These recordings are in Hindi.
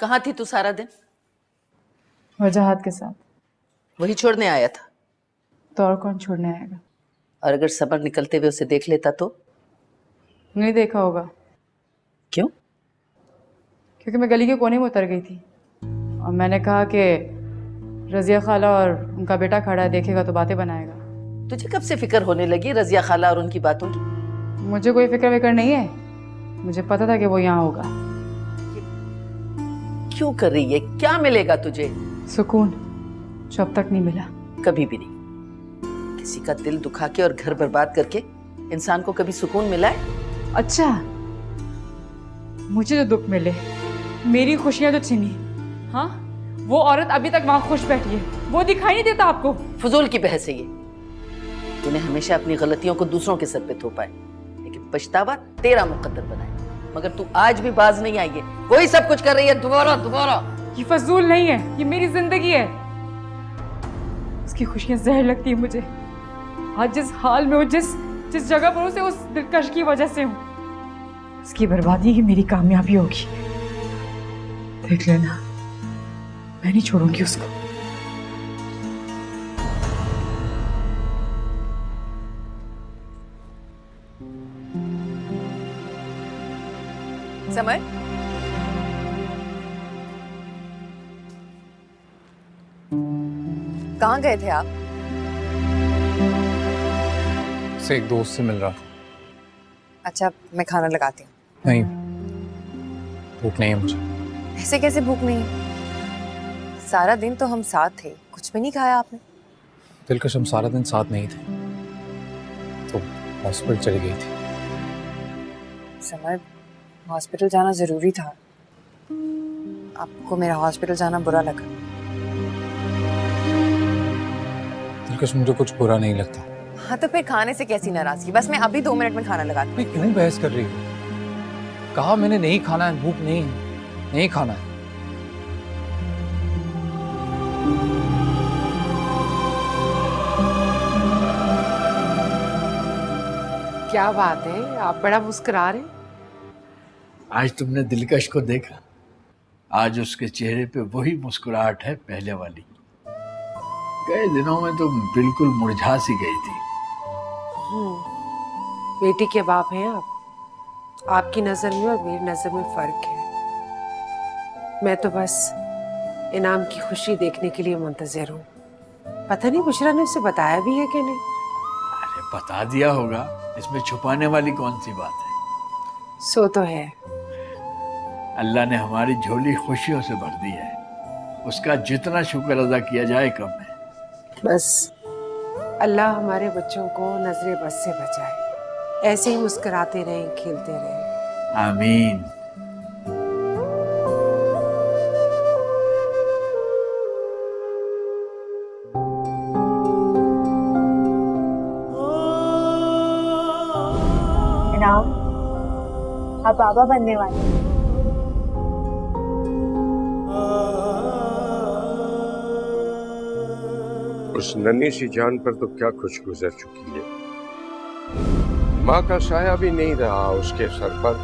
कहाँ थी तू सारा दिन? वजहात के साथ। वही छोड़ने आया था? तो और कौन छोड़ने आएगा? और अगर समर निकलते हुए उसे देख लेता तो? नहीं देखा होगा। क्यों? क्योंकि मैं गली के कोने में उतर गई थी और मैंने कहा कि रजिया खाला और उनका बेटा खड़ा है, देखेगा तो बातें बनाएगा। तुझे कब से फिक्र होने लगी रजिया खाला और उनकी बातों की? मुझे कोई फिक्र विक्र नहीं है, मुझे पता था कि वो यहाँ होगा। क्यों कर रही है? क्या मिलेगा तुझे? सुकून जो अब तक नहीं मिला। कभी भी नहीं। किसी का दिल दुखा के और घर बर्बाद करके इंसान को कभी सुकून मिला है? अच्छा, मुझे जो दुख मिले, मेरी खुशियां जो छीनी, हाँ, वो औरत अभी तक वहां खुश बैठी है, वो दिखाई नहीं देता आपको? फजूल की बहस है ये। तूने हमेशा अपनी गलतियों को दूसरों के सर पे थोपा है, लेकिन पछतावा तेरा मुकद्दर बना है। मगर तू आज भी बाज नहीं आई है, वही सब कुछ कर रही है दोबारा दोबारा। ये फजूल नहीं है, ये मेरी जिंदगी है। उसकी खुशियां जहर लगती है मुझे। आज जिस हाल में हूँ, जिस जगह पर उसे, उस दिलकश की वजह से हूँ। उसकी बर्बादी ही मेरी कामयाबी होगी। देख लेना, मैं नहीं छोड़ूंगी उसको। समर, कहाँ गए थे आप? से एक दोस्त से मिल रहा था। अच्छा, मैं खाना लगाती हूँ। नहीं, भूख नहीं है मुझे। ऐसे कैसे भूख नहीं है? सारा दिन तो हम साथ थे, कुछ भी नहीं खाया आपने। दिलकश, हम सारा दिन साथ नहीं थे, तो हॉस्पिटल चली गई थी। समर, हॉस्पिटल जाना जरूरी था। आपको मेरा हॉस्पिटल जाना बुरा लगा? दिलकश, मुझे कुछ बुरा नहीं लगता। हाँ, तो फिर खाने से कैसी नाराजगी? बस मैं अभी 2 मिनट में खाना लगाती हूँ। क्यों बहस कर रही हो? कहा मैंने नहीं खाना है, भूख नहीं खाना है। क्या बात है, आप बड़ा मुस्कुरा रहे हैं। आज तुमने दिलकश को देखा? आज उसके चेहरे पे वही मुस्कुराहट है पहले वाली। गए दिनों में तो बिल्कुल मुरझा सी गई थी। बेटी के बाप हैं आप। आपकी नजर में और मेरी नजर में फर्क है। मैं तो बस इनाम की खुशी देखने के लिए मुंतजिर हूँ। पता नहीं बुशरा ने उसे बताया भी है कि नहीं। अरे बता दिया होगा, इसमें छुपाने वाली कौन सी बात है। सो तो है। अल्लाह ने हमारी झोली खुशियों से भर दी है, उसका जितना शुक्र अदा किया जाए कम है। बस अल्लाह हमारे बच्चों को नजरे बस से बचाए, ऐसे ही मुस्कुराते रहें, खेलते रहें। आमीन। इनाम, आप बाबा बनने वाले हैं। उस नन्ही सी जान पर तो क्या खुश गुजर चुकी है। माँ का साया भी नहीं रहा उसके सर पर।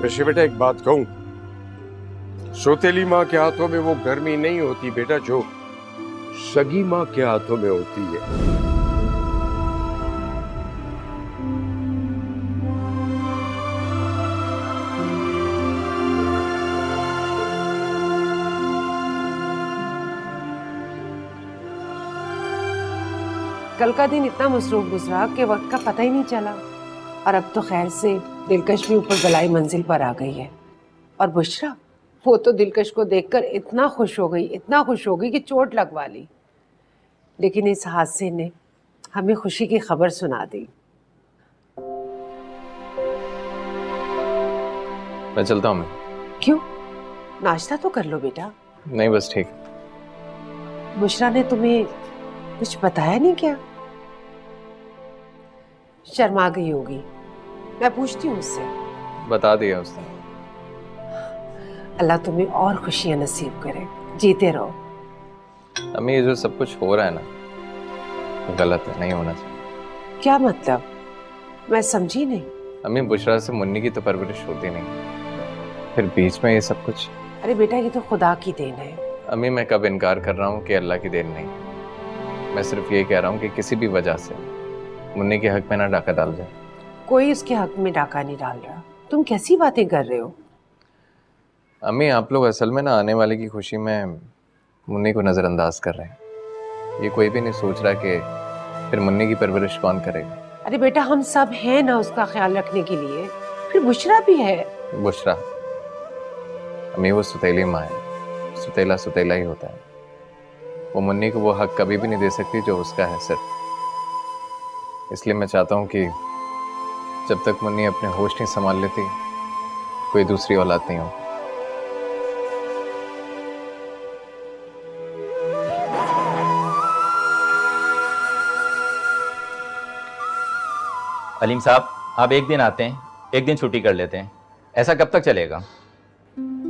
वैसे बेटा एक बात कहूं, सौतेली माँ के हाथों में वो गर्मी नहीं होती बेटा जो सगी माँ के हाथों में होती है। कल का दिन इतना मसरूफ गुजरा कि वक्त का पता ही नहीं चला। और अब तो खैर से दिलकश भी ऊपर बलाई मंजिल पर आ गई है। और बुशरा, वो तो दिलकश को देखकर इतना खुश हो गई कि चोट लगवा ली। लेकिन इस हादसे ने हमें खुशी की खबर सुना दी। मैं चलता हूँ। क्यों? नाश्ता तो कर लो बेटा। नहीं, बस ठीक। बुशरा ने तुम्हें कुछ बताया नहीं क्या? शर्मा गई होगी, मैं पूछती हूँ उससे। बता दिया उसने। अल्लाह तुम्हें और खुशियां नसीब करे, जीते रहो। अम्मी, ये जो सब कुछ हो रहा है ना, गलत है, नहीं होना चाहिए। क्या मतलब? मैं समझी नहीं। अम्मी, बुशरा से मुन्नी की तो परवरिश होती नहीं, फिर बीच में ये सब कुछ। अरे बेटा, ये तो खुदा की देन है। अम्मी, मैं कब इनकार कर रहा हूँ कि अल्लाह की देन नहीं। मैं सिर्फ ये कह रहा हूँ कि किसी भी वजह से मुन्नी के हक में ना डाका डाल जाए। कोई उसके हक में डाका नहीं डाल रहा। तुम कैसी बातें कर रहे हो? अम्मी, आप लोग असल में ना आने वाले की खुशी में मुन्नी को नज़रअंदाज कर रहे हैं। ये कोई भी नहीं सोच रहा कि फिर मुन्नी की परवरिश कौन करेगा। अरे बेटा, हम सब हैं ना उसका ख्याल रखने के लिए। फिर बुशरा भी है। बुशरा, अम्मी, वो सुतीली माँ है। सुतीला सुतीला ही होता है। वो मुन्नी को वो हक कभी भी नहीं दे सकती जो उसका है सिर्फ। इसलिए मैं चाहता हूँ कि जब तक मुन्नी अपने होश नहीं संभाल लेती, कोई दूसरी औलाद नहीं हो। अलीम साहब, आप एक दिन आते हैं, एक दिन छुट्टी कर लेते हैं, ऐसा कब तक चलेगा?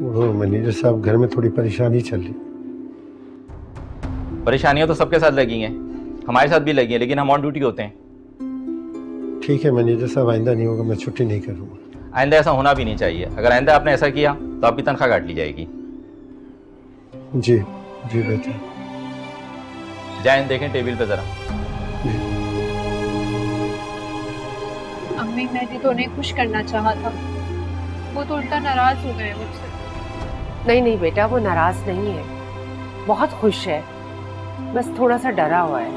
वो मैनेजर साहब, घर में थोड़ी परेशानी चल रही। परेशानियां तो सबके साथ लगी हैं, हमारे साथ भी लगी हैं, लेकिन हम ऑन ड्यूटी होते हैं। ठीक है मैनेजर साहब, आइंदा नहीं होगा, मैं छुट्टी नहीं करूँगा। आइंदा ऐसा होना भी नहीं चाहिए। अगर आइंदा आपने ऐसा किया तो आपकी तनख्वाह काट ली जाएगी। जी जी बेहतर। जाएं, देखें टेबल पे ज़रा। अम्मी, मैंने तो उन्हें खुश करना चाहा था, वो तो उल्टा नाराज हो गए मुझसे। नहीं नहीं बेटा, वो नाराज नहीं है, बहुत खुश है, बस थोड़ा सा डरा हुआ है।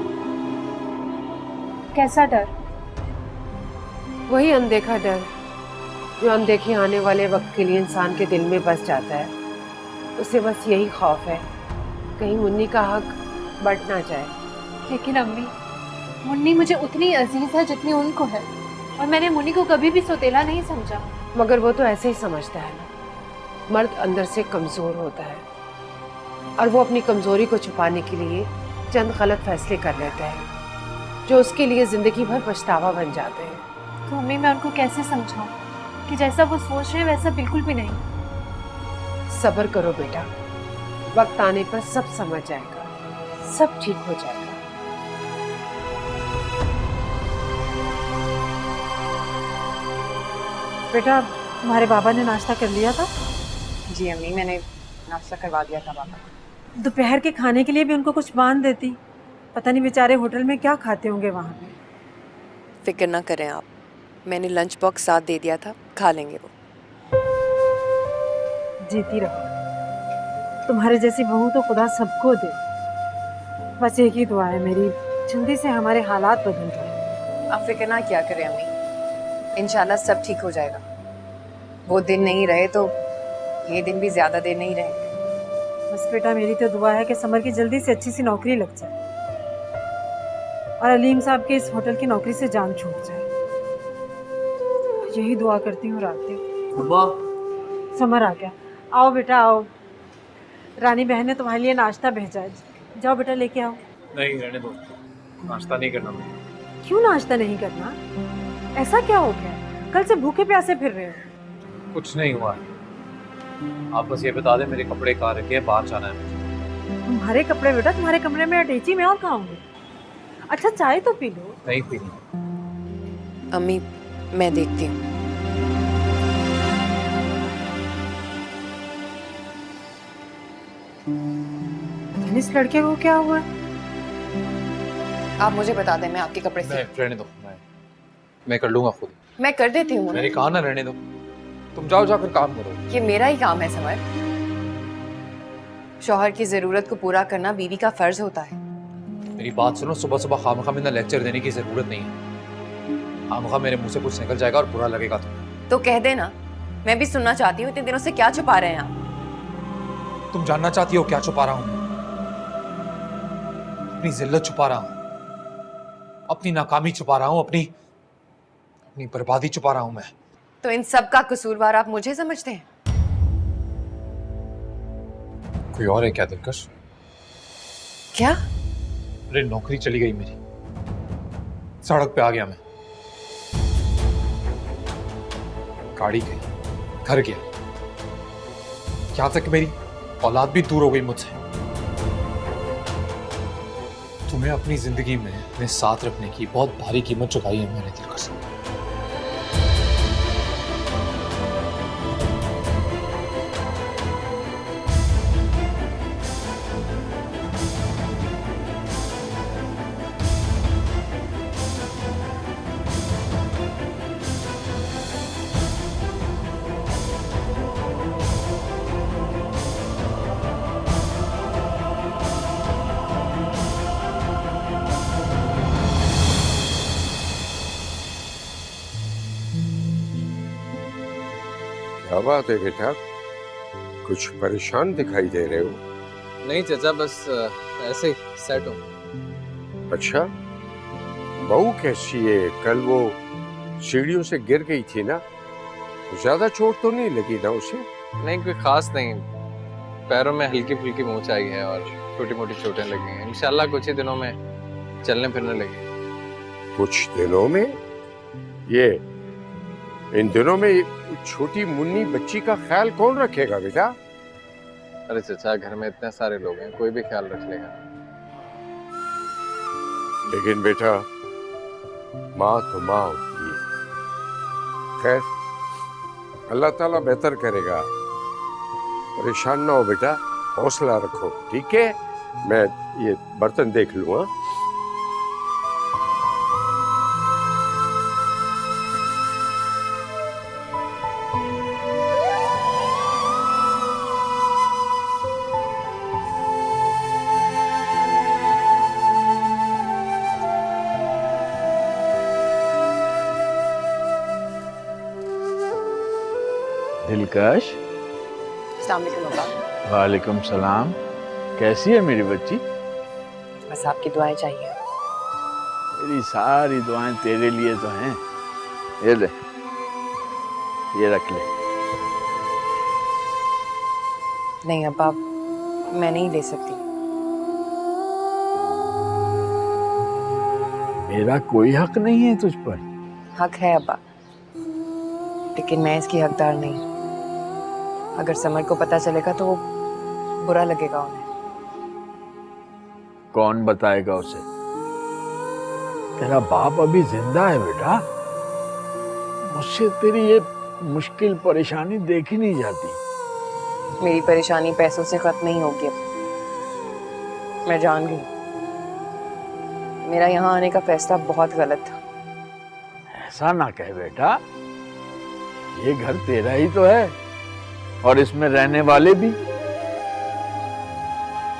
कैसा डर? वही अनदेखा डर जो अनदेखे आने वाले वक्त के लिए इंसान के दिल में बस जाता है। उसे बस यही खौफ है, कहीं मुन्नी का हक बढ़ ना जाए। लेकिन अम्मी, मुन्नी मुझे उतनी अजीज है जितनी उनको है, और मैंने मुन्नी को कभी भी सौतेला नहीं समझा। मगर वो तो ऐसे ही समझता है ना। मर्द अंदर से कमज़ोर होता है और वो अपनी कमज़ोरी को छुपाने के लिए चंद गलत फैसले कर लेता है जो उसके लिए ज़िंदगी भर पछतावा बन जाते हैं। तो अम्मी, मैं उनको कैसे समझाऊं कि जैसा वो सोच रहे हैं वैसा बिल्कुल भी नहीं? सब्र करो बेटा, वक्त आने पर सब समझ जाएगा, सब ठीक हो जाएगा। बेटा, तुम्हारे बाबा ने नाश्ता कर लिया था? जी अम्मी, मैंने नाश्ता करवा दिया था बाबा को। दोपहर के खाने के लिए भी उनको कुछ बांध देती। पता नहीं बेचारे होटल में क्या खाते होंगे वहाँ पे। फिक्र ना करें आप, मैंने लंच बॉक्स साथ दे दिया था, खा लेंगे वो। जीती रहो, तुम्हारे जैसी बहू तो खुदा सबको दे। बस एक ही दुआ है मेरी, जल्दी से हमारे हालात बदल जाए। आप फिक्र ना क्या करें अम्मी, इंशाल्लाह सब ठीक हो जाएगा। वो दिन नहीं रहे तो ये दिन भी ज्यादा देर नहीं रहेंगे। बस बेटा, मेरी तो दुआ है कि समर की जल्दी से अच्छी सी नौकरी लग जाए और अलीम साहब के इस होटल की नौकरी से जान छूट जाए। यही दुआ करती हूँ रात दिन। समर आ गया, आओ बेटा आओ। रानी बहन ने तुम्हारे लिए नाश्ता भेजा है, जाओ बेटा लेके आओ। नहीं, रहने दो, नाश्ता नहीं करना। क्यों नाश्ता नहीं करना? ऐसा क्या हो गया? कल से भूखे प्यासे फिर रहे हो। कुछ नहीं हुआ है, आप बस ये बता दें मेरे कपड़े कहाँ रखे हैं, बाहर जाना है मुझे। तुम्हारे कपड़े बेटा तुम्हारे कमरे में अटैची में, और कहाँ होंगे? अच्छा चाय तो पी लो। नहीं पीनी। अम्मी, मैं देखती हूँ। इस लड़के को क्या हुआ? आप मुझे बता दें, मैं आपके कपड़े से। रहने दो, मैं कर लूंगा खुद। मैं कर देती हूँ। मैंने कहा ना रहने दो, तुम जाओ, जाकर काम करो। ये मेरा ही काम है समर। शौहर की जरूरत को पूरा करना बीवी का फर्ज होता है। मेरी बात सुनो, सुबह सुबह खामखा में ना लेक्चर देने की जरूरत नहीं है। खामखा मेरे मुंह से कुछ निकल जाएगा और बुरा लगेगा तुम्हें। तो कह देना, मैं भी सुनना चाहती हूँ इतने दिनों से क्या छुपा रहे हैं आप। तुम जानना चाहती हो क्या छुपा रहा हूं? अपनी जिल्लत छुपा रहा हूं, अपनी नाकामी छुपा रहा हूं, अपनी बर्बादी छुपा रहा हूं मैं। तो इन सब का कसूरवार आप मुझे समझते हैं? कोई और है क्या दिलकश? क्या? अरे नौकरी चली गई मेरी, सड़क पे आ गया मैं। गाड़ी गई, घर गया, यहाँ तक कि मेरी औलाद भी दूर हो गई मुझसे। तुम्हें अपनी जिंदगी में अपने साथ रखने की बहुत भारी कीमत चुकाई है मेरे दिलकश। क्या बात है बेटा, कुछ परेशान दिखाई दे रहे हो? नहीं चाचा, बस ऐसे ही सेट हूँ। अच्छा, बहू कैसी है? कल वो सीढ़ियों से गिर गई थी ना, ज्यादा चोट तो नहीं लगी ना उसे? नहीं, कोई खास नहीं, पैरों में हल्की फुल्की मोच आई है और छोटी मोटी चोटें लगी हैं। इंशाल्लाह कुछ ही दिनों में चलने फिरने लगी। कुछ दिनों में? ये इन दिनों में छोटी मुन्नी बच्ची का ख्याल कौन रखेगा बेटा? अरे चाचा, घर में इतने सारे लोग हैं, कोई भी ख्याल रख लेगा। लेकिन बेटा, माँ तो माँ होती है। खैर, अल्लाह ताला बेहतर करेगा। परेशान ना हो बेटा, हौसला रखो, ठीक है? मैं ये बर्तन देख लूँ। हाँ, दिलकश। अस्सलाम वालेकुम अब्बा। वालेकुम सलाम। कैसी है मेरी बच्ची? बस आपकी दुआएं चाहिए। मेरी सारी दुआएं तेरे लिए तो हैं। ये ले, ये रख ले। नहीं अब्बा, मैं नहीं ले सकती। मेरा कोई हक नहीं है तुझ पर। हक है अब्बा, लेकिन मैं इसकी हकदार नहीं। अगर समर को पता चलेगा तो वो बुरा लगेगा उन्हें। कौन बताएगा उसे? तेरा बाप अभी जिंदा है बेटा। मुझसे तेरी ये मुश्किल परेशानी देखी नहीं जाती। मेरी परेशानी पैसों से खत्म नहीं होगी अब। मैं जान गई, मेरा यहाँ आने का फैसला बहुत गलत था। ऐसा ना कह बेटा, ये घर तेरा ही तो है और इसमें रहने वाले भी।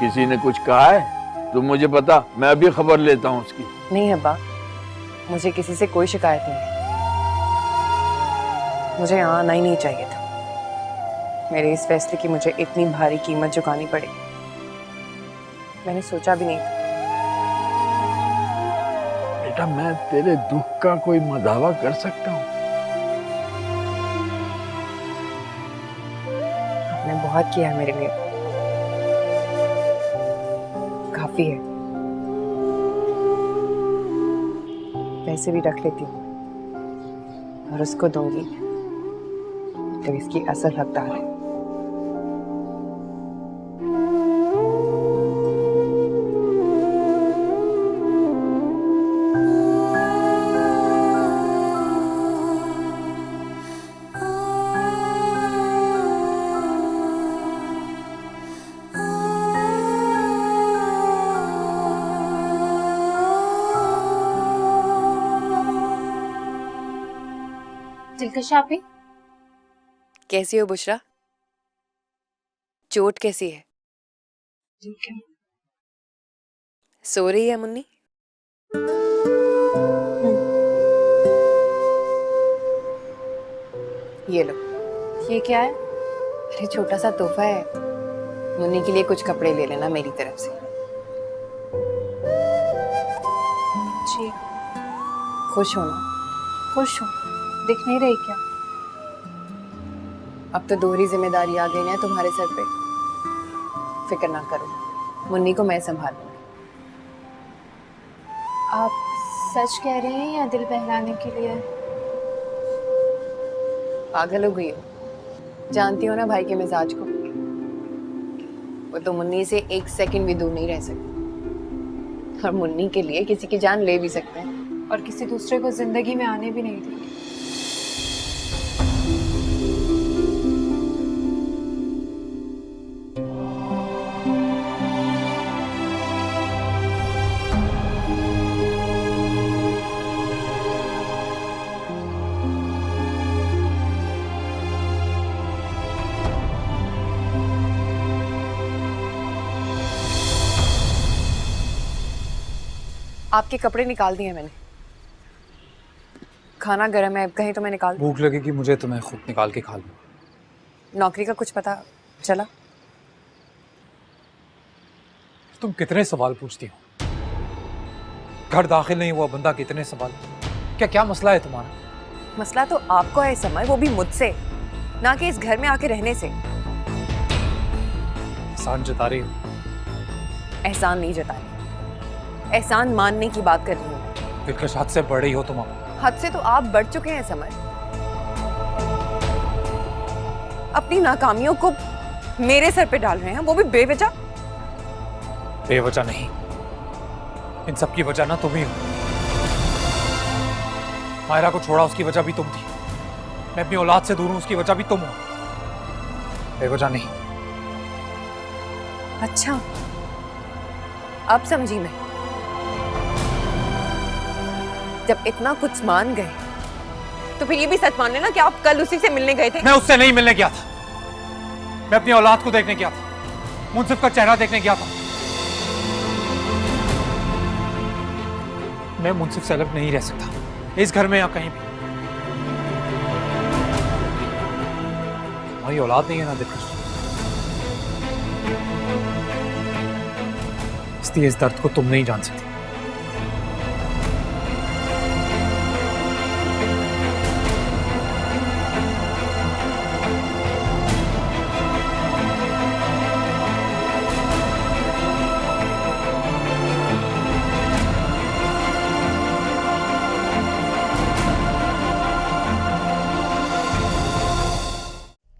किसी ने कुछ कहा है तो मुझे पता, मैं अभी खबर लेता हूँ उसकी। नहीं अब्बा, मुझे किसी से कोई शिकायत नहीं है। मुझे यहाँ आना ही नहीं चाहिए था। मेरे इस फैसले की मुझे इतनी भारी कीमत चुकानी पड़ी, मैंने सोचा भी नहीं था। बेटा, मैं तेरे दुख का कोई मदावा कर सकता हूँ? आपने बहुत किया है मेरे लिए, काफी है। पैसे भी रख लेती हूँ और उसको दूंगी तो इसकी असल हकदार है। दिलकश आपी, कैसी हो बुशरा? चोट कैसी है? सो रही है मुन्नी? ये लो। ये क्या है? अरे छोटा सा तोहफा है, मुन्नी के लिए कुछ कपड़े ले लेना मेरी तरफ से। जी। खुश हो ना? खुश हूँ। दिख नहीं रही क्या? अब तो दोहरी जिम्मेदारी आ गई ना तुम्हारे सर पे। फिक्र ना करो, मुन्नी को मैं संभालूंगी। आप सच कह रहे हैं या दिल बहलाने के लिए? पागल हो गई हो? जानती हो ना भाई के मिजाज को, वो तो मुन्नी से एक सेकंड भी दूर नहीं रह सकती, और मुन्नी के लिए किसी की जान ले भी सकते हैं, और किसी दूसरे को जिंदगी में आने भी नहीं देंगे। आपके कपड़े निकाल दिए मैंने, खाना गर्म है, कहीं तो मैं निकाल दूं। भूख लगेगी मुझे तो मैं खुद निकाल के खा लूँ। नौकरी का कुछ पता चला? तुम कितने सवाल पूछती हो? घर दाखिल नहीं हुआ बंदा कितने सवाल? क्या क्या मसला है तुम्हारा? मसला तो आपको है समर, वो भी मुझसे, ना कि इस घर में आके रहने से। एहसान जता रही हो? एहसान नहीं जता रही, एहसान मानने की बात कर रही हूँ। दिलकश हद से बढ़ रही हो तुम अब। हद से तो आप बढ़ चुके हैं समर। अपनी नाकामियों को मेरे सर पे डाल रहे हैं, वो भी बेवजह। बेवजह नहीं, इन सब की वजह ना तुम ही हो। मायरा को छोड़ा उसकी वजह भी तुम थी, मैं अपनी औलाद से दूर हूं उसकी वजह भी तुम हो, बेवजह नहीं। अच्छा, अब समझी मैं। जब इतना कुछ मान गए तो फिर ये भी सच मान लेना कि आप कल उसी से मिलने गए थे। मैं उससे नहीं मिलने गया था, मैं अपनी औलाद को देखने गया था, मुंसिफ का चेहरा देखने गया था। मैं मुंसिफ से अलग नहीं रह सकता, इस घर में या कहीं भी। हमारी औलाद नहीं है ना दिलकश, इसलिए इस दर्द को तुम नहीं जान सकती।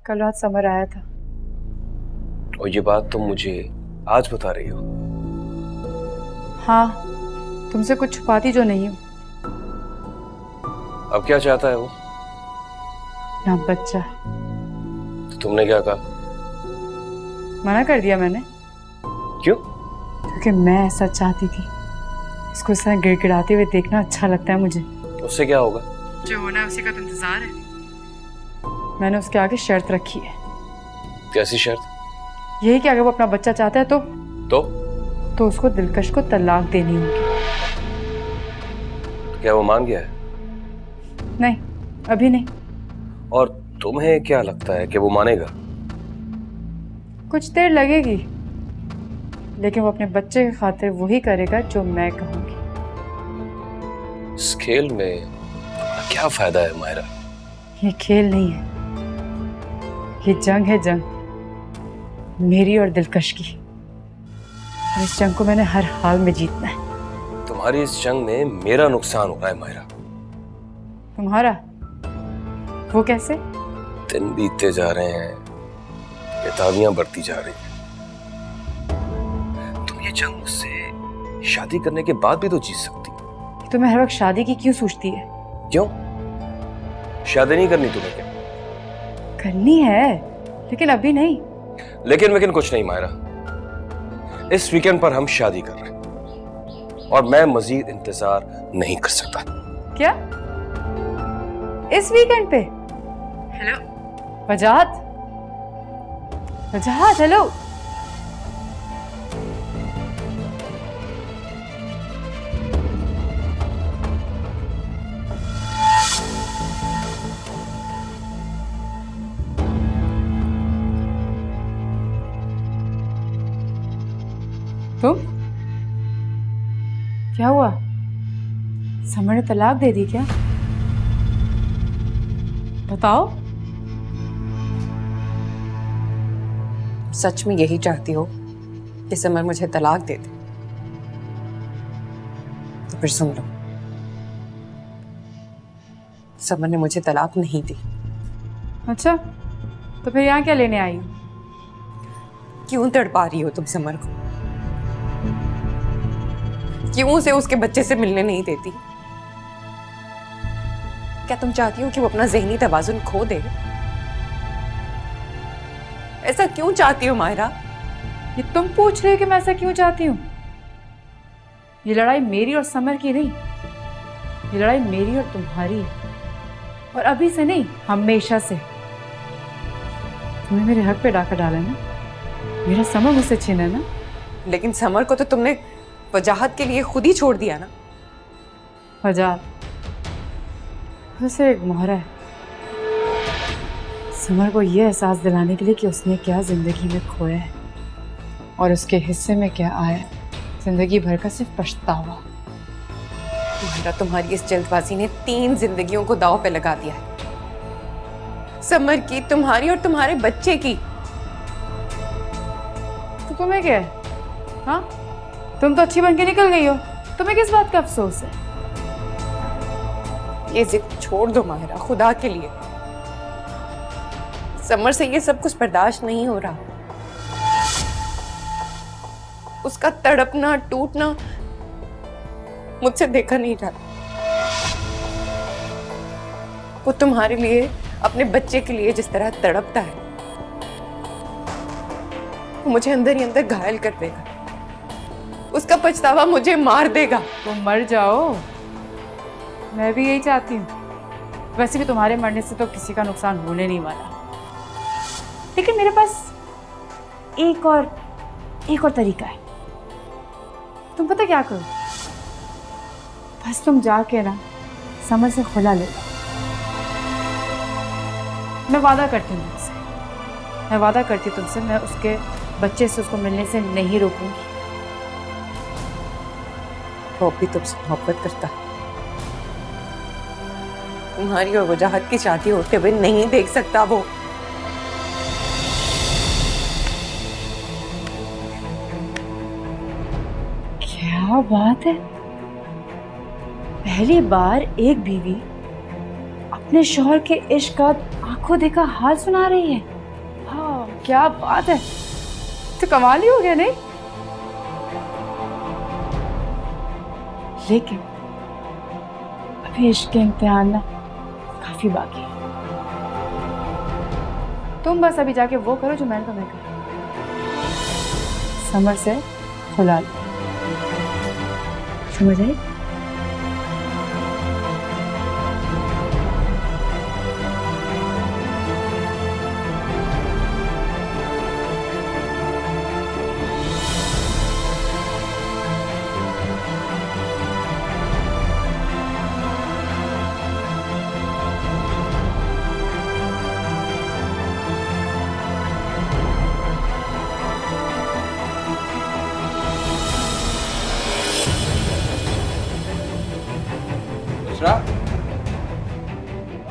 कल रात समर आया था। और ये बात तुम मुझे आज बता रही हो? हाँ, तुमसे कुछ छुपाती जो नहीं हूँ। अब क्या चाहता है वो? ना बच्चा। तो तुमने क्या कहा? मना कर दिया मैंने। क्यों? क्योंकि मैं ऐसा चाहती थी, इसको इस तरह गिड़गिड़ाते हुए देखना अच्छा लगता है मुझे। उससे क्या होगा? जो होना है उसी का तो इंतजार है। मैंने उसके आगे शर्त रखी है। कैसी शर्त? यही कि अगर वो अपना बच्चा चाहता है तो उसको दिलकश को तलाक देनी होगी। तो क्या वो मान गया है? नहीं, अभी नहीं। और तुम्हें क्या लगता है कि वो मानेगा? कुछ देर लगेगी, लेकिन वो अपने बच्चे की खातिर वही करेगा जो मैं कहूंगी। इस खेल में क्या फायदा है मायरा? ये खेल नहीं है, ये जंग है, जंग मेरी और दिलकश की। और इस जंग को मैंने हर हाल में जीतना है। तुम्हारी इस जंग में मेरा नुकसान हो रहा है मायरा। तुम्हारा? वो कैसे? दिन बीतते जा रहे हैं, बेताबियां बढ़ती जा रही हैं। तुम ये जंग मुझसे शादी करने के बाद भी तो जीत सकती। तुम्हें हर वक्त शादी की क्यों सोचती है? क्यों? शादी नहीं करनी तुम्हें क्या? करनी है, लेकिन अभी नहीं। लेकिन कुछ नहीं मायरा, इस वीकेंड पर हम शादी कर रहे हैं और मैं मजीद इंतजार नहीं कर सकता। क्या? इस वीकेंड पे? हेलो वजाहत, वजाहत, हेलो। तुम? क्या हुआ? समर ने तलाक दे दी क्या? बताओ। सच में यही चाहती हो कि समर मुझे तलाक दे दे? तो फिर सुन लो, समर ने मुझे तलाक नहीं दी। अच्छा, तो फिर यहाँ क्या लेने आई हो? क्यों तड़पा रही हो तुम समर को? क्यों उसे उसके बच्चे से मिलने नहीं देती? क्या तुम चाहती हो कि वो अपना ज़हनी तवाज़ुन खो दे? ऐसा क्यों चाहती हो मायरा? ये तुम पूछ रहे हो कि मैं ऐसा क्यों चाहती हूँ? ये लड़ाई मेरी और समर की नहीं, ये लड़ाई मेरी और तुम्हारी है। और अभी से नहीं, हमेशा से। तुम्हें मेरे हक पे डाका डाला ना, मेरा समर मुझसे छीना ना। लेकिन समर को तो तुमने वजाहत के लिए खुद ही छोड़ दिया ना। वजाहत वो सिर्फ एक मोहरा है समर को ये एहसास दिलाने के लिए कि उसने क्या जिंदगी में खोया है और उसके हिस्से में क्या आया है। जिंदगी भर का सिर्फ पछतावा। तुम्हारी इस जल्दबाजी ने 3 जिंदगियों को दांव पे लगा दिया है। समर की, तुम्हारी और तुम्हारे बच्चे की। तो तुम्हें क्या है? हाँ, तुम तो अच्छी बन के निकल गई हो, तुम्हें किस बात का अफसोस है? ये जिद छोड़ दो माहिरा, खुदा के लिए। समर से ये सब कुछ बर्दाश्त नहीं हो रहा। उसका तड़पना टूटना मुझसे देखा नहीं जाता। वो तुम्हारे लिए, अपने बच्चे के लिए जिस तरह तड़पता है, वो मुझे अंदर ही अंदर घायल कर देगा। उसका पछतावा मुझे मार देगा। तो मर जाओ, मैं भी यही चाहती हूँ। वैसे भी तुम्हारे मरने से तो किसी का नुकसान होने नहीं वाला। लेकिन मेरे पास एक और तरीका है। तुम पता क्या करो? बस तुम जाके ना समर से खुला ले लो। मैं वादा करती हूँ तुमसे, मैं उसके बच्चे से उसको मिलने से नहीं रोकूंगी। वो भी तुमसे मोहब्बत करता, तुम्हारी और वजाहत की शादी होते हुए नहीं देख सकता वो। क्या बात है, पहली बार एक बीवी अपने शौहर के इश्क का आंखों देखा हाल सुना रही है। हाँ, क्या बात है, तो कमाल ही हो गया नहीं? लेकिन अभी इश्क के इम्तिहान ना काफी बाकी है। तुम बस अभी जाके वो करो जो मैंने तुम्हें कहा, समर से खुला लो। समझ आई?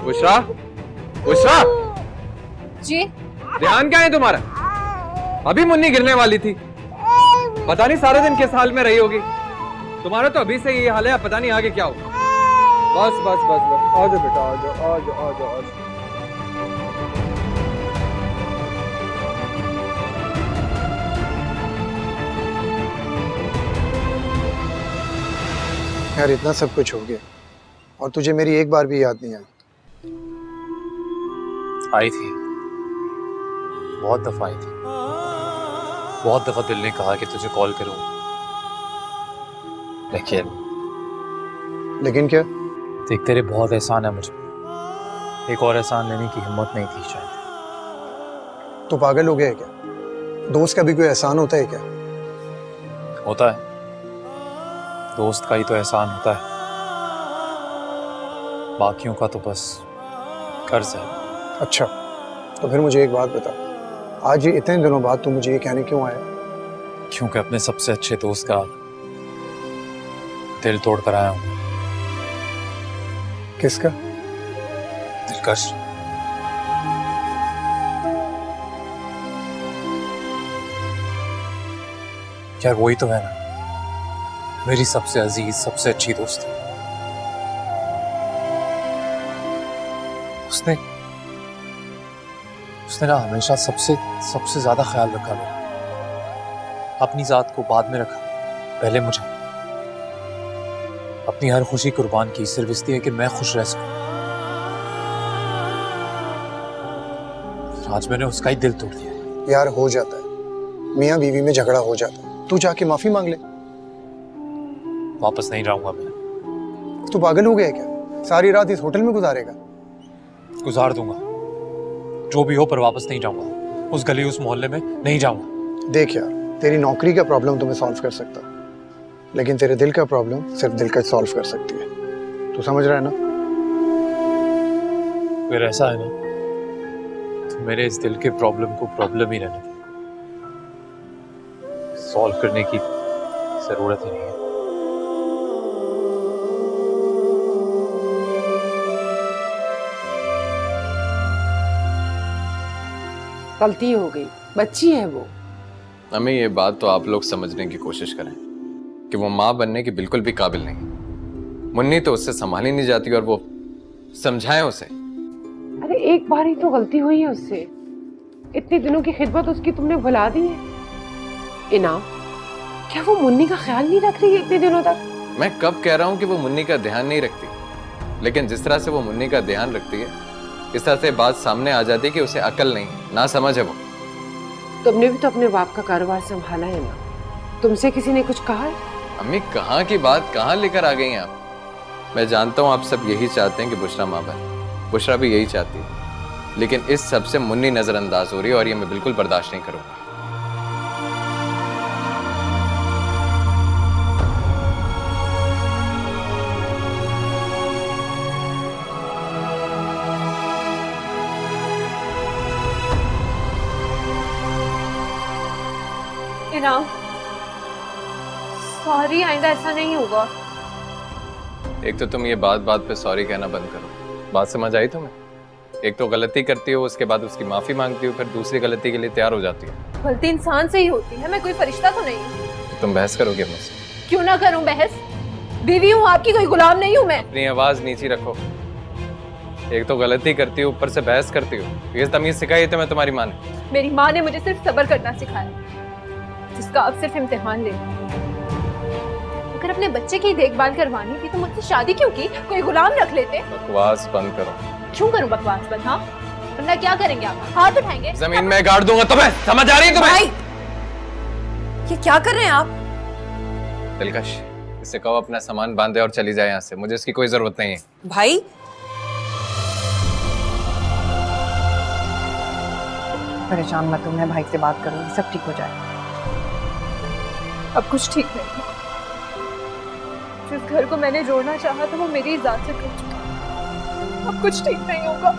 बुशरा, बुशरा, जी ध्यान क्या है तुम्हारा? अभी मुन्नी गिरने वाली थी, पता नहीं सारे दिन किस हाल में रही होगी। तुम्हारा तो अभी से ये हाल है, पता नहीं आगे क्या होगा। बस बस बस बस, आ जाओ बेटा, आ जाओ आ जाओ आ जाओ। यार इतना सब कुछ हो गया और तुझे मेरी एक बार भी याद नहीं आई। आई थी, बहुत दफा आई थी। बहुत दफा दिल ने कहा कि तुझे कॉल करूं, लेकिन क्या? देख, तेरे बहुत एहसान है मुझे, एक और एहसान लेने की हिम्मत नहीं थी शायद। तो पागल हो गया है क्या? दोस्त का भी कोई एहसान होता है क्या? होता है, दोस्त का ही तो एहसान होता है, बाकियों का तो बस कर्ज है। अच्छा, तो फिर मुझे एक बात बता, आज ये इतने दिनों बाद तू मुझे ये कहने क्यों आया? क्योंकि अपने सबसे अच्छे दोस्त का दिल तोड़ कर आया हूं। किसका? दिलकश। यार वही तो है ना, मेरी सबसे अजीज, सबसे अच्छी दोस्त। उसने ना हमेशा सबसे ज्यादा ख्याल रखा मेरा। अपनी जात को बाद में रखा, पहले मुझे। अपनी हर खुशी कुर्बान की सिर्फ इसलिए कि मैं खुश रह सकूं। आज मैंने उसका ही दिल तोड़ दिया। यार हो जाता है, मियाँ बीवी में झगड़ा हो जाता है, तू जाके माफी मांग ले। वापस नहीं जाऊंगा मैं। तू पागल हो गया है क्या? सारी रात इस होटल में गुजारेगा? गुजार दूंगा जो भी हो, पर वापस नहीं जाऊंगा। उस गली उस मोहल्ले में नहीं जाऊंगा। देख यार, तेरी नौकरी का प्रॉब्लम तुम्हें सॉल्व कर सकता, लेकिन तेरे दिल का प्रॉब्लम सिर्फ दिल का सॉल्व कर सकती है। तू समझ रहा है ना? फिर ऐसा है ना, तो मेरे इस दिल के प्रॉब्लम को प्रॉब्लम ही रहने दे। सॉल्व करने की जरूरत ही नहीं है। गलती हो गई, बच्ची है वो। हमें ये बात तो आप लोग समझने की कोशिश करें कि वो माँ बनने की बिल्कुल भी काबिल नहीं। मुन्नी तो उससे संभाली नहीं जाती, और वो समझाएं उसे। अरे एक बार ही तो गलती हुई है उससे, इतने दिनों की खिदमत उसकी तुमने भुला दी है। इनाम, क्या वो मुन्नी का ख्याल नहीं रख रही है इतने दिनों तक? मैं कब कह रहा हूँ कि वो मुन्नी का ध्यान नहीं रखती, लेकिन जिस तरह से वो मुन्नी का ध्यान रखती है, इस तरह से बात सामने आ जाती है कि उसे अकल नहीं, ना समझ है वो। तुमने भी तो अपने बाप का कारोबार संभाला है ना, तुमसे किसी ने कुछ कहा है? अम्मी, कहाँ की बात कहाँ लेकर आ गई हैं आप? मैं जानता हूँ आप सब यही चाहते हैं कि बुशरा माँ बने, बुशरा भी यही चाहती है, लेकिन इस सब से मुन्नी नजरअंदाज हो रही है, और ये मैं बिल्कुल बर्दाश्त नहीं करूँगा। इनाम, सॉरी, आइंदा ऐसा नहीं होगा। एक तो तुम ये बात बात पे सॉरी कहना बंद करो। बात समझ आई तुम्हें? एक तो गलती करती हो, उसके बाद उसकी माफी मांगती हो, फिर दूसरी गलती के लिए तैयार हो जाती हो। गलती इंसान से ही होती है, मैं कोई फरिश्ता तो नहीं हूँ। तो तुम बहस करोगे मुझसे? क्यों ना करूं बहस, बीवी हूँ आपकी, कोई गुलाम नहीं हूँ मैं। अपनी आवाज नीची रखो। एक तो गलती करती हो, ऊपर से बहस करती हो। ये तमीज सिखाई तो मैं तुम्हारी माँ ने? मेरी माँ ने मुझे सिर्फ सब्र करना सिखाया, जिसका अब सिर्फ इम्तिहान ले। अगर अपने बच्चे की देखभाल करवानी थी तो मुझसे शादी क्यों की? कोई गुलाम रख लेते। बकवास बंद करो। क्यों करूं बकवास बंद? हाँ, वरना क्या करेंगे आप? हाथ उठाएंगे? जमीन में गाड़ दूंगा तुम्हें, समझ आ रही है तुम्हें? भाई, ये क्या कर रहे हैं आप? दिलकश, इसे कहो अपना सामान बांधे और चली जाए यहाँ से, मुझे इसकी कोई जरूरत नहीं है। भाई, परेशान मत हो, मैं भाई से बात करूंगी, सब ठीक हो जाएगा। अब कुछ ठीक नहीं है। जिस घर को मैंने जोड़ना चाहा था वो मेरी इजाजत से टूट चुका। अब कुछ ठीक नहीं होगा।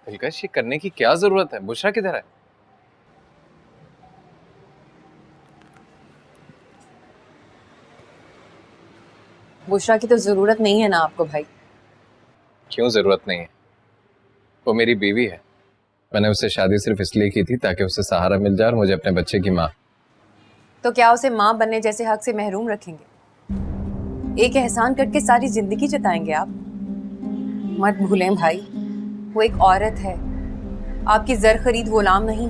दिलकश, ये करने की क्या जरूरत है? बुशरा किधर है? बुशरा की तो जरूरत नहीं है ना आपको भाई। क्यों जरूरत नहीं है? वो मेरी बीवी है। मैंने उससे शादी सिर्फ इसलिए की थी ताकि उसे सहारा मिल जाए और मुझे अपने बच्चे की माँ। तो क्या उसे माँ बनने जैसे हक से महरूम रखेंगे? एक एहसान करके सारी जिंदगी जताएंगे आप? मत भूलें भाई, वो एक औरत है, आपकी जर खरीद गुलाम नहीं।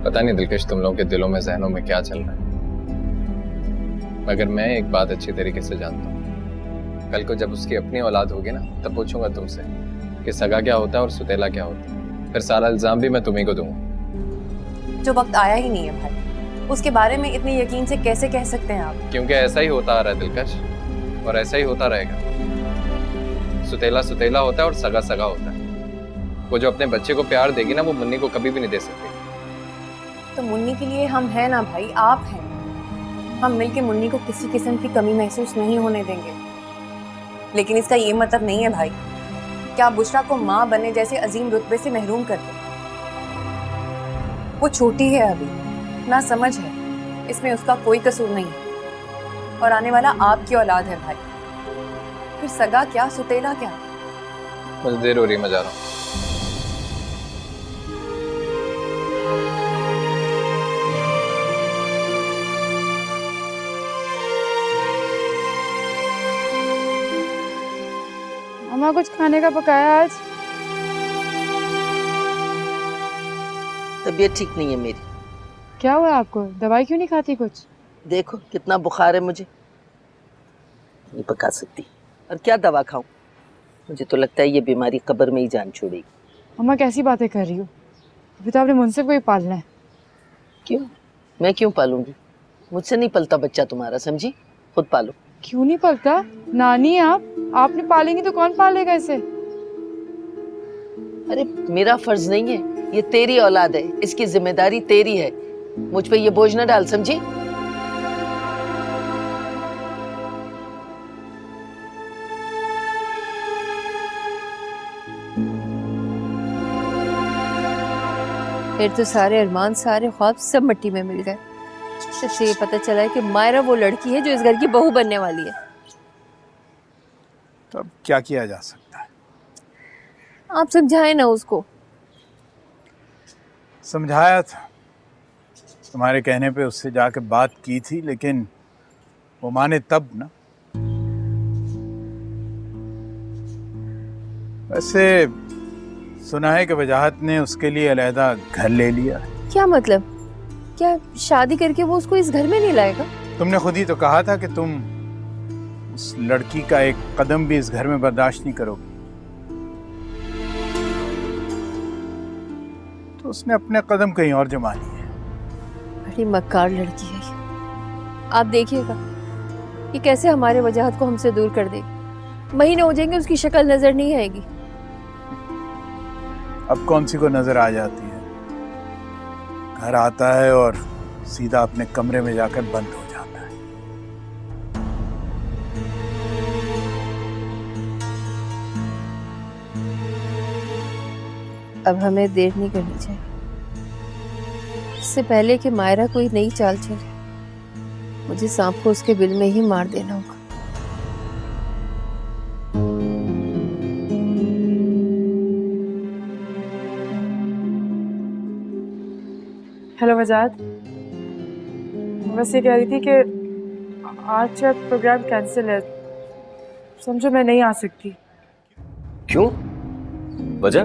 पता नहीं दिलकश तुम लोगों के दिलों में, जहनों में क्या चल रहा है, मगर मैं एक बात अच्छी तरीके से जानता हूँ। कल को जब उसकी अपनी औलाद होगी ना, तब पूछूंगा तुमसे कि सगा क्या होता है और सुतेला क्या होता है। फिर सारा इल्जाम भी मैं तुम्ही को दूंगा। जो वक्त आया ही नहीं है भाई, उसके बारे में इतने यकीन से कैसे कह सकते हैं आप? क्योंकि ऐसा ही होता आ रहा है दिलकश, और ऐसा ही होता रहेगा। सुतेला सुतेला होता है और सगा सगा होता है। वो जो अपने बच्चे को प्यार देगी ना, वो मुन्नी को कभी भी नहीं दे सकती। तो मुन्नी के लिए हम हैं ना भाई, आप हैं। हम मिलके मुन्नी को किसी किस्म की कमी महसूस नहीं होने देंगे। लेकिन इसका ये मतलब नहीं है भाई कि आप बुशरा को माँ बनने जैसे अजीम रुतबे से महरूम कर दें। वो छोटी है अभी, ना समझ है, इसमें उसका कोई कसूर नहीं है। और आने वाला आपकी औलाद है भाई। फिर सगा क्या, सुतेला क्या? मुझे देर हो रही है, मैं जा रहा हूँ। अम्मा कुछ खाने का पकाया आज? तबीयत ठीक नहीं है मेरी। क्या हुआ आपको? दवाई क्यों नहीं खाती कुछ? देखो कितना बुखार है मुझे, नहीं पका सकती। और क्या दवा खाऊं? मुझे तो लगता है ये बीमारी कब्र में ही जान छोड़ेगी। अम्मा कैसी बातें कर रही हो? अभी तो आपने मुंसिफ को ही पालना है। क्यों? मैं क्यों पालूंगी? मुझसे नहीं पलता बच्चा तुम्हारा, समझी? खुद पालो। क्यों नहीं पलता? नानी है आपने पालेंगी तो कौन पालेगा इसे? अरे मेरा फर्ज नहीं है, ये तेरी औलाद है, इसकी जिम्मेदारी तेरी है। मुझ पे ये बोझ न डाल, समझी? फिर तो सारे अरमान, सारे ख्वाब सब मिट्टी में मिल गए। इससे ये पता चला है कि मायरा वो लड़की है जो इस घर की बहू बनने वाली है। तो अब क्या किया जा सकता है? आप समझाएं ना उसको। समझाया था, तुम्हारे कहने पे उससे जाके बात की थी, लेकिन वो माने तब ना। वैसे सुना है कि वजाहत ने उसके लिए अलहदा घर ले लिया। क्या मतलब? क्या शादी करके वो उसको इस घर में नहीं लाएगा? तुमने खुद ही तो कहा था कि तुम उस लड़की का एक कदम भी इस घर में बर्दाश्त नहीं करोगे। तो उसने अपने कदम कहीं और जमा लिए। बड़ी मक्कार लड़की है ये। आप देखिएगा कि कैसे हमारे वजाहत को हमसे दूर कर देगी। महीने हो जाएंगे उसकी शक्ल नजर नहीं आएगी। अब कौन सी को नजर आ जाती है? घर आता है और सीधा अपने कमरे में जाकर बंद हो जाता है। अब हमें देर नहीं करनी चाहिए, इससे पहले कि मायरा कोई नई चाल चले। मुझे सांप को उसके बिल में ही मार देना होगा। हेलो वजाद, बस ये कह रही थी कि आज का प्रोग्राम कैंसिल है, समझो मैं नहीं आ सकती। क्यों? वजह?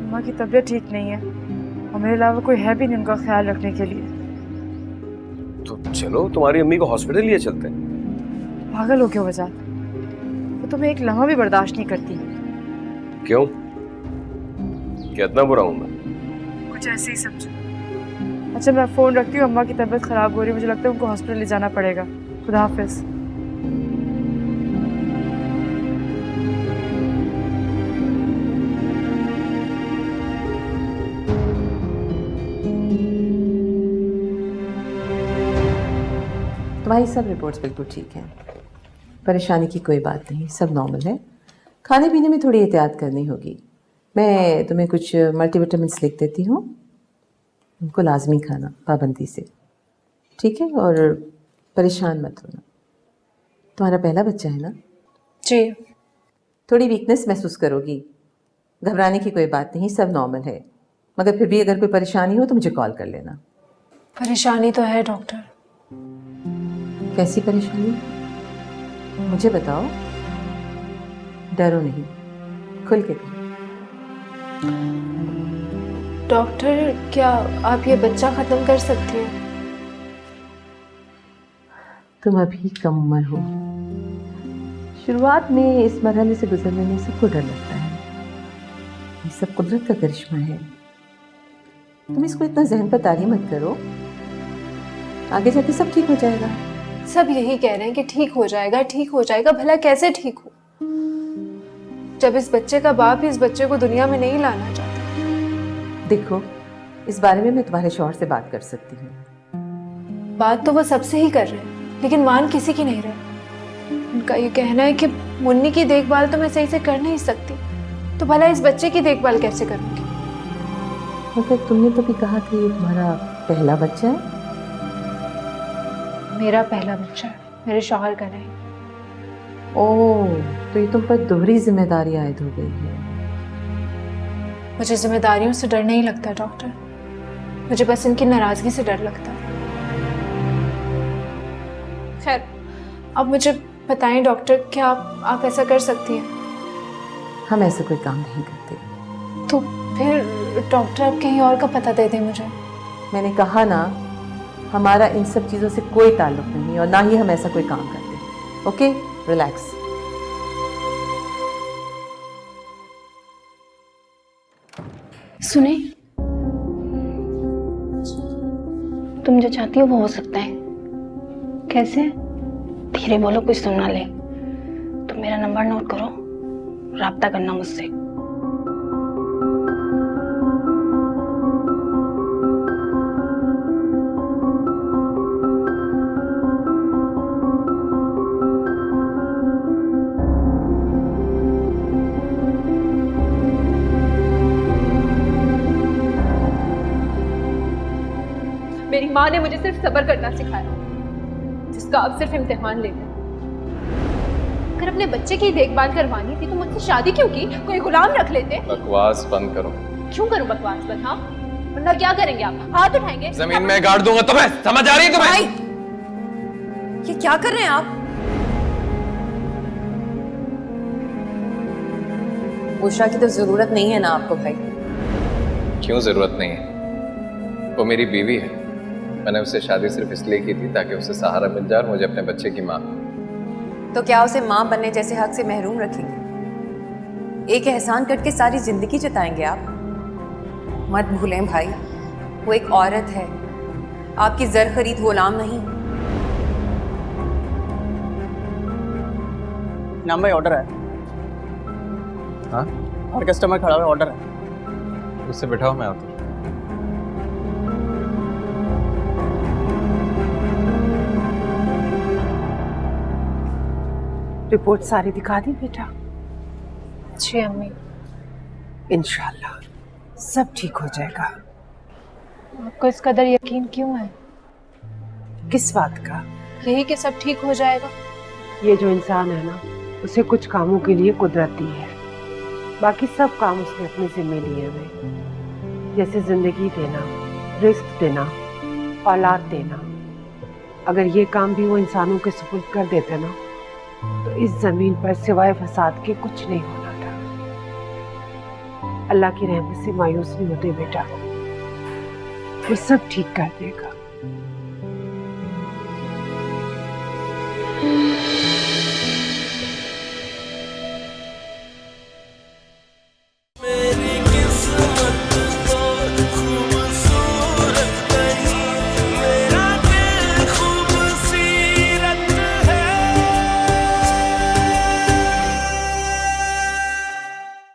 अम्मा की तबीयत ठीक नहीं है और मेरे अलावा कोई है भी नहीं उनका ख्याल रखने के लिए। तो चलो तुम्हारी अम्मी को हॉस्पिटल लिए चलते हैं। पागल हो क्या वजाद? वो तुम्हें एक लम्हा भी बर्दाश्त नहीं करती। क्यों? कितना बुरा हूं मैं? कुछ ऐसे ही समझो। अच्छा मैं फ़ोन रखती हूँ, अम्मा की तबीयत ख़राब हो रही है, मुझे लगता है उनको हॉस्पिटल ले जाना पड़ेगा। खुदा हाफिज़। तुम्हारी सब रिपोर्ट्स बिल्कुल ठीक हैं, परेशानी की कोई बात नहीं, सब नॉर्मल है। खाने पीने में थोड़ी एहतियात करनी होगी। मैं तुम्हें कुछ मल्टीविटामिन्स लिख देती हूँ, उनको लाजमी खाना पाबंदी से, ठीक है? और परेशान मत होना। तुम्हारा पहला बच्चा है ना? जी। थोड़ी वीकनेस महसूस करोगी, घबराने की कोई बात नहीं, सब नॉर्मल है। मगर फिर भी अगर कोई परेशानी हो तो मुझे कॉल कर लेना। परेशानी तो है डॉक्टर। कैसी परेशानी? मुझे बताओ, डरो नहीं, खुल के कहो। डॉक्टर क्या आप ये बच्चा खत्म कर सकती हो? तुम अभी कम उम्र हो, शुरुआत में इस मरहले से गुजरने में सबको डर लगता है। ये सब कुदरत का करिश्मा है। तुम इसको इतना जहन पर तारी मत करो, आगे जाके सब ठीक हो जाएगा। सब यही कह रहे हैं कि ठीक हो जाएगा, ठीक हो जाएगा। भला कैसे ठीक हो जब इस बच्चे का बाप ही इस बच्चे को दुनिया में नहीं लाना चाहता? देखो, इस बारे में मैं तुम्हारे शौहर से बात कर सकती हूँ। बात तो वो सबसे ही कर रहे हैं, लेकिन मान किसी की नहीं रहे। उनका ये कहना है कि मुन्नी की देखभाल तो मैं सही से कर नहीं सकती, तो भला इस बच्चे की देखभाल कैसे करूंगी? मगर तुमने तो भी कहा कि ये तुम्हारा पहला बच्चा है। मेरा पहला बच्चा है, मेरे शौहर का नहीं। ओह, तो ये तुम पर दोहरी जिम्मेदारी आयद हो गई है। मुझे जिम्मेदारियों से डर नहीं लगता डॉक्टर, मुझे बस इनकी नाराजगी से डर लगता है। खैर, अब मुझे बताएं डॉक्टर, क्या आप ऐसा कर सकती हैं? हम ऐसा कोई काम नहीं करते। तो फिर डॉक्टर अब कहीं और का पता दे दे मुझे। मैंने कहा ना, हमारा इन सब चीज़ों से कोई ताल्लुक नहीं और ना ही हम ऐसा कोई काम करते। Okay, relax. सुने, तुम जो चाहती हो वो हो सकता है। कैसे? धीरे बोलो, कुछ सुन ना ले। तुम मेरा नंबर नोट करो, राब्ता करना मुझसे। मेरी माँ ने मुझे सिर्फ सब्र करना सिखाया, जिसका अब सिर्फ इम्तिहान लेना। अगर अपने बच्चे की देखभाल करवानी थी तो मुझसे शादी क्यों की? कोई गुलाम रख लेते। बकवास बंद करो। क्यों करूं बकवास बंद? हाँ, वरना क्या करेंगे आप? हाथ उठाएंगे? जमीन में गाड़ दूंगा तुम्हें, समझ आ रही है तुम्हें? भाई, ये क्या कर रहे हैं आप? बुशरा की तो जरूरत नहीं है ना आपको भाई? क्यों जरूरत नहीं है? वो मेरी बीवी है। मैंने उससे शादी सिर्फ इसलिए की थी ताकि उसे सहारा मिल जाए और मुझे अपने बच्चे की माँ। तो क्या उसे माँ बनने जैसे हक से महरूम रखेंगे? एक एहसान करके सारी जिंदगी जताएंगे आप? मत भूलें भाई, वो एक औरत है, आपकी जर खरीद गुलाम नहीं। नाम भाई, ऑर्डर है। हाँ, और कस्टमर खड़ा है, ऑर्डर है। उससे बैठाओ, मैं आता हूँ। रिपोर्ट सारी दिखा दी बेटा? जी अम्मी। इंशाल्लाह सब ठीक हो जाएगा। आपको इस कदर यकीन क्यों है? किस बात का? यही कि सब ठीक हो जाएगा। ये जो इंसान है ना, उसे कुछ कामों के लिए कुदरत दी है, बाकी सब काम उसने अपने जिम्मे लिए हुए, जैसे जिंदगी देना, रिस्क देना, औलाद देना। अगर ये काम भी वो इंसानों के सुपुर्द कर देते ना, तो इस जमीन पर सिवाय फसाद के कुछ नहीं होना था। अल्लाह की रहमत से मायूस नहीं होते बेटा, वो सब ठीक कर देगा।